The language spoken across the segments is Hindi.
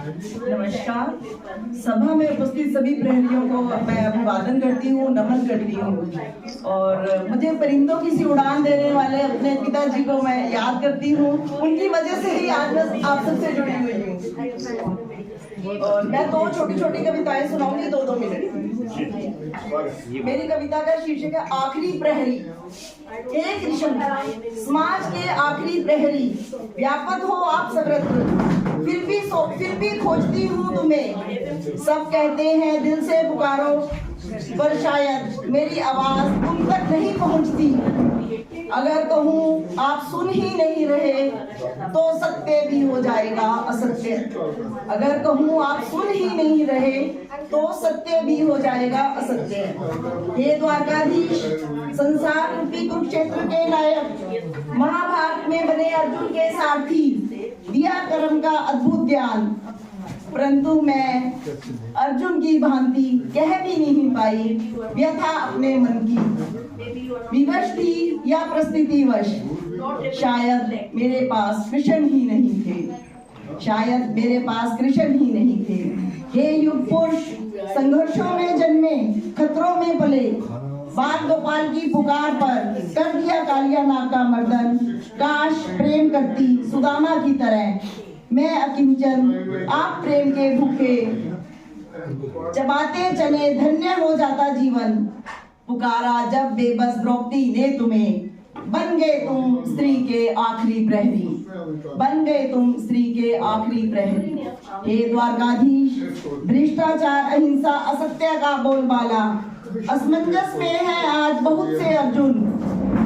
नमस्कार। सभा में उपस्थित सभी प्रहरियों को मैं अभिवादन करती हूँ, नमन करती हूँ। और मुझे परिंदों की सी उड़ान देने वाले अपने पिताजी को मैं याद करती हूँ। उनकी वजह से ही आज मैं आप सबसे जुड़ी हुई हूँ। और मैं दो छोटी छोटी कविताएं सुनाऊंगी, 2-2 मिनट। मेरी कविता का शीर्षक है आखिरी प्रहरी। एक ऋषभ समाज के आखिरी प्रहरी, व्यापक हो आप सर्वत्र, फिर भी खोजती हूँ तुम्हें। सब कहते हैं दिल से पुकारो, पर शायद मेरी आवाज तुम तक नहीं पहुँचती। अगर कहूँ आप सुन ही नहीं रहे तो सत्य भी हो जाएगा असत्य। अगर कहूँ आप सुन ही नहीं रहे तो सत्य भी हो जाएगा असत्य। हे द्वारकाधीश, संसार रूपी कुरुक्षेत्र के नायक, महाभारत में बने अर्जुन के सारथी, दिया कर्म का अद्भुत ज्ञान, परंतु मैं अर्जुन की भांति कह भी नहीं पाई व्यथा अपने मन की। विवश थी या परिस्थितिवश, शायद मेरे पास कृष्ण ही नहीं थे। शायद मेरे पास कृष्ण ही नहीं थे। हे युग पुरुष, संघर्षों में जन्मे, खतरों में पले, बाल गोपाल की पुकार पर कर दिया कालिया नाग का मर्दन। काश प्रेम करती सुदामा की तरह, मैं अकिंचन आप प्रेम के भूखे, चबाते चले धन्य हो जाता जीवन। पुकारा जब बेबस द्रौपदी ने तुम्हें, बन गए तुम स्त्री के आखिरी प्रहरी, बन गए तुम स्त्री के आखिरी प्रहरी। हे द्वारकाधीश, भ्रष्टाचार, अहिंसा, असत्य का बोलबाला, असमंजस में है आज बहुत से अर्जुन।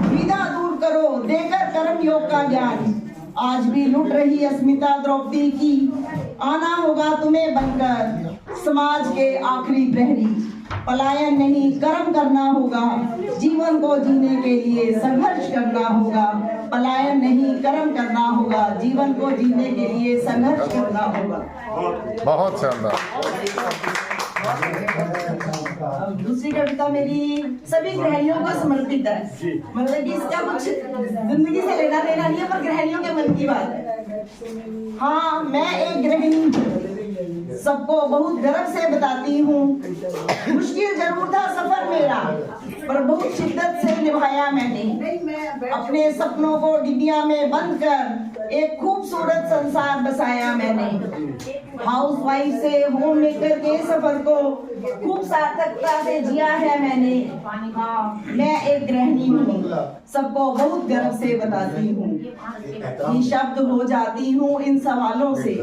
विदा दूर करो देकर कर्म योग का ज्ञान, आज भी लुट रही अस्मिता द्रौपदी की। आना होगा तुम्हें बनकर समाज के आखिरी प्रहरी। पलायन नहीं कर्म करना होगा, जीवन को जीने के लिए संघर्ष करना होगा। पलायन नहीं कर्म करना होगा, जीवन को जीने के लिए संघर्ष करना होगा। बहुत शानदार। दूसरी कविता मेरी सभी गृहिणियों को समर्पित है। मतलब कि इसका कुछ जिंदगी से लेना देना नहीं है, पर गृहिणियों के मन की बात है। हाँ, मैं एक गृहिणी सबको बहुत गर्व से बताती हूँ। मुश्किल जरूर था सफर मेरा, पर बहुत शिद्दत से निभाया मैंने। अपने सपनों को डिबिया में बंद कर एक खूबसूरत संसार बसाया मैंने। हाउस वाइफ से होम मेकर के सफर को खूब सार्थकता से जिया है मैंने। हाँ, मैं एक गृहिणी हूँ, सबको बहुत गर्व से बताती हूँ। निशब्द हो जाती हूँ इन सवालों से,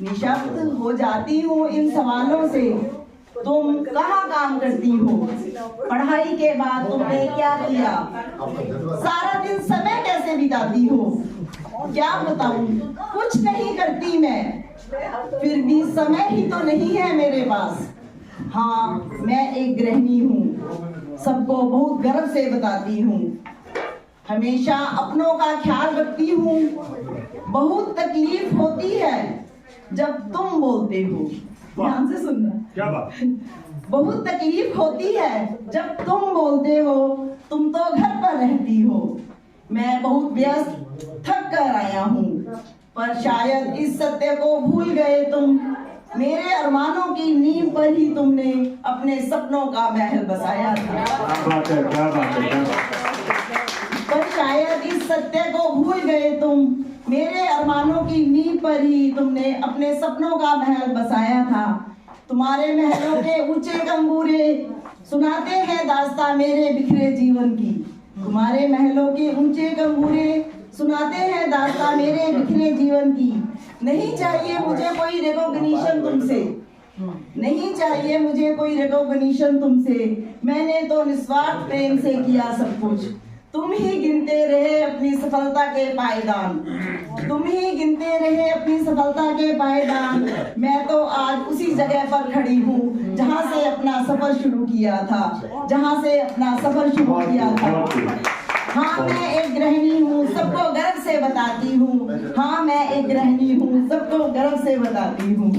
निशब्द हो जाती हूँ इन सवालों से। तुम कहाँ काम करती हो? पढ़ाई के बाद तुमने क्या किया? सारा दिन समय कैसे बिताती हो? क्या बताऊं, कुछ नहीं करती मैं, फिर भी समय ही तो नहीं है मेरे पास। हाँ, मैं एक गृहिणी हूँ, सबको बहुत गर्व से बताती हूँ। हमेशा अपनों का ख्याल रखती हूँ। बहुत तकलीफ होती है जब तुम बोलते हो। ध्यान से सुनना। क्या बात? बहुत तकलीफ होती है जब तुम बोलते हो। तुम तो घर पर रहती हो, मैं बहुत व्यस्त थक कर आया हूँ, पर शायद इस सत्य को भूल गए तुम। मेरे अरमानों की नींव पर ही तुमने अपने सपनों का महल बसाया था। क्या बात है। पर शायद इस सत्य को भूल गए तुम। मेरे अरमानों की नींव पर ही तुमने अपने सपनों का महल बसाया था। तुम्हारे महलों के ऊंचे गंबूरे सुनाते हैं दास्तां मेरे बिखरे जीवन की। तुम्हारे महलों के ऊंचे गंबूरे सुनाते हैं दास्तां मेरे बिखरे जीवन की। नहीं चाहिए मुझे कोई रिकॉग्निशन तुमसे, नहीं चाहिए मुझे कोई रिकॉग्निशन तुमसे। मैंने तो निस्वार्थ प्रेम से किया सब कुछ। तुम ही गिनते रहे अपनी सफलता के पायदान, तुम ही गिनते रहे अपनी सफलता के पायदान। मैं तो आज उसी जगह पर खड़ी हूँ जहाँ से अपना सफर शुरू किया था, जहाँ से अपना सफर शुरू किया था। हाँ, मैं एक गृहिणी हूँ, सबको गर्व से बताती हूँ। हाँ, मैं एक गृहिणी हूँ, सबको गर्व से बताती हूँ।